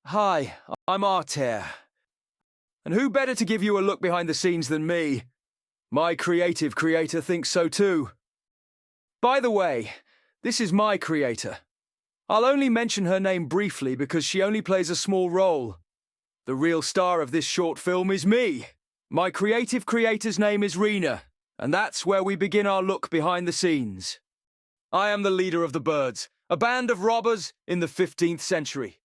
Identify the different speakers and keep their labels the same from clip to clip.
Speaker 1: Hi, I'm Artair. And who better to give you a look behind the scenes than me? My creative creator thinks so too. By the way, this is my creator. I'll only mention her name briefly because she only plays a small role. The real star of this short film is me. My creative creator's name is Rena, and that's where we begin our look behind the scenes. I am the leader of the Birds, a band of robbers in the 15th century.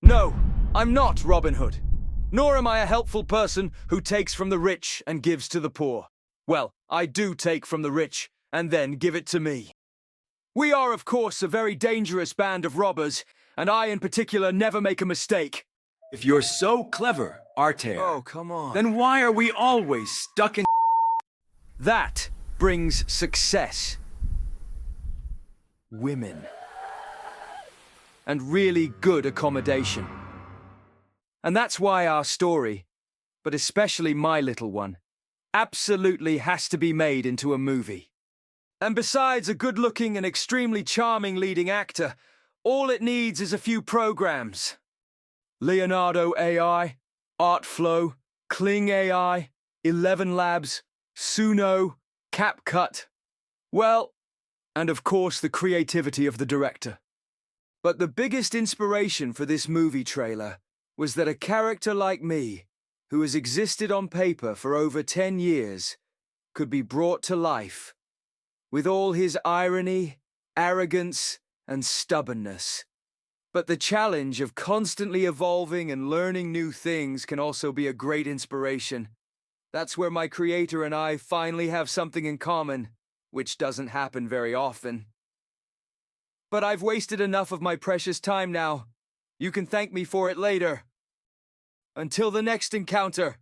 Speaker 1: No, I'm not Robin Hood. Nor am I a helpful person who takes from the rich and gives to the poor. Well, I do take from the rich and then give it to me. We are, of course, a very dangerous band of robbers, and I in particular never make a mistake.
Speaker 2: If you're so clever, Artair,
Speaker 1: Oh, come on.
Speaker 2: then why are we always stuck in...
Speaker 1: That brings success. Women. And really good accommodation. And that's why our story, but especially my little one, absolutely has to be made into a movie. And besides a good-looking and extremely charming leading actor, all it needs is a few programs. Leonardo AI, Artflow, Kling AI, 11 Labs, Suno, CapCut. Well, and of course the creativity of the director. But the biggest inspiration for this movie trailer was that a character like me, who has existed on paper for over 10 years, could be brought to life, with all his irony, arrogance, and stubbornness. But the challenge of constantly evolving and learning new things can also be a great inspiration. That's where my creator and I finally have something in common, which doesn't happen very often. But I've wasted enough of my precious time now. You can thank me for it later. Until the next encounter.